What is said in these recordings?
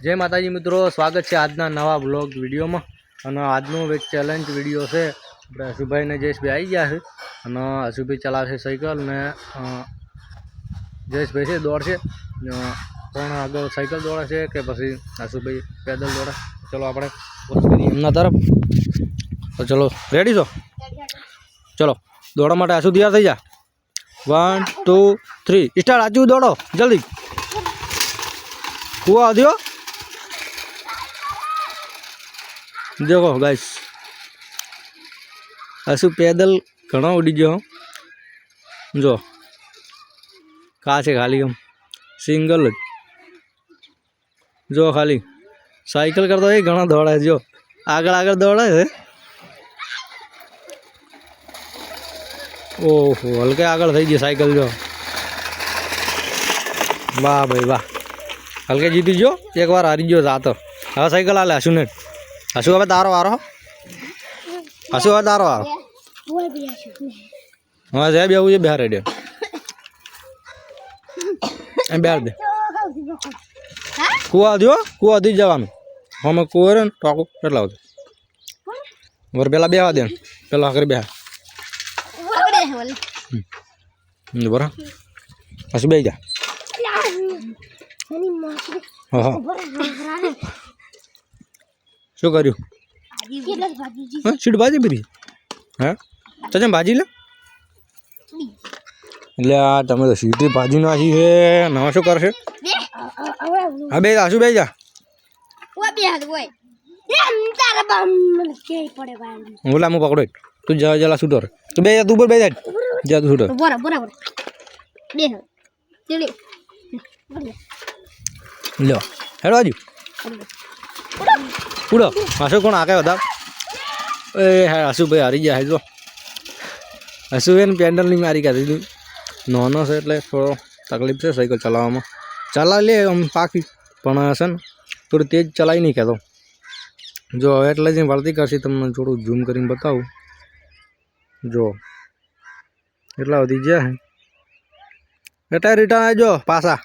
जय माताजी मित्रों, स्वागत है आज नवा ब्लॉग विडियो में। आज एक चैलेंज विडियो से हसूभाई ने जयेशभाई आई गया है। हसूभाई चला साइकल ने जयेशभाई से दौड़ से कोण आगे साइकल दौड़े से कि पछी हसूभाई पैदल दौड़े। चलो आप एमना तरफ तो चलो रेडी छो? चलो दौड़ा माटे हसू तैयार थी जा। 1 2 3 स्टार्ट। आजू दौड़ो जल्दी। कुआ दियो देखो गाइस, हसू पैदल घणो उड़ी गयो जो का छे खाली हम सिंगल जो खाली साइकिल करता है घणो दौड़े जो आगळ आगळ दौड़े है। ओहो हल्के आगळ थई गई साइकिल जो। वाह भाई वाह, हल्के जीती जो। एक बार हारी गयो जात। हवे साइकिल आले हसू ने। हसू हवे तारो वारो। हसू हवे तारो वारो। हाँ जय बेहू जे बिहार रेडियो बिहार दे कुआ दियो। कुआ दी जवान हम कुआ रे टाको કેટલા આવતો वर પેલા બેહવા દે પેલા આખરે બેહ બરા હસુ બેહી જા। હા હા શું કર્યું? હા સીટ ભાજી પીધી હે તને ભાજી લે એટલે આ તમે તો સીટી ભાજી નાખી છે નવા શું કરશે? હા બે હસુ બેહી જા। ઓલા હું પકડો તું જા જલા શૂટર તું બે તું ઉપર બે જા તું શૂટર બરાબર બે ચલી लो हेलो आजू उड़ो हसू कौन आके बता। ए हसू भाई हारी गया है जो। हसू ने पेडल नहीं मारी कर दी नानो से એટલે થોડો તકલીફ છે સાયકલ ચલાવવામાં। ચલા લે આમ પાકી પણ છે ને થોડી તેજ ચલાવી નહીં કેતો જો હવે એટલે જ વળતી કરશે। તમને થોડું ઝૂમ કરીને બતાવું જો એટલા વધી ગયા હે બેટા। રિટર્ન આવજો પાછા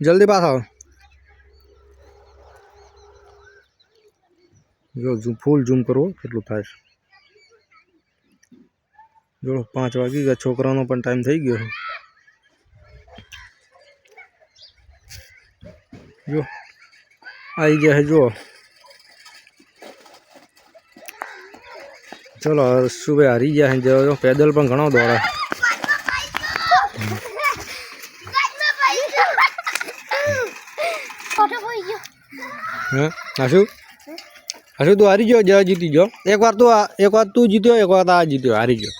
जल्दी पास आओ जो फूल जूम करो કેટલું થાય જો 5 વાગી ગયા। છોકરાનો પણ ટાઈમ થઈ ગયો જો આવી ગયા है जो। चलो सुबह हारी गया है जो पैदल પણ ઘણો દોડે। हसू हसू तू हारी गयो जय जीती गयो। एक बार तू जीत्यो एक बार आ जीत्यो हारी गयो।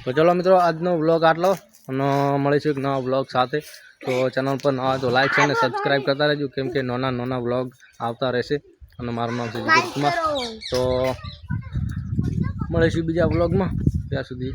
तो चलो मित्रों आज व्लॉग आटलो મળીશું एक नवा व्लॉग साथे। तो चैनल पर नवा तो लाइक અને सब्सक्राइब करता रहेजो केम के नाना नाना व्लॉग આવતા રહેશે। અને મારું નામ છે જીતુ કુમાર। तो મળીશું બીજા વ્લોગમાં ત્યાં સુધી।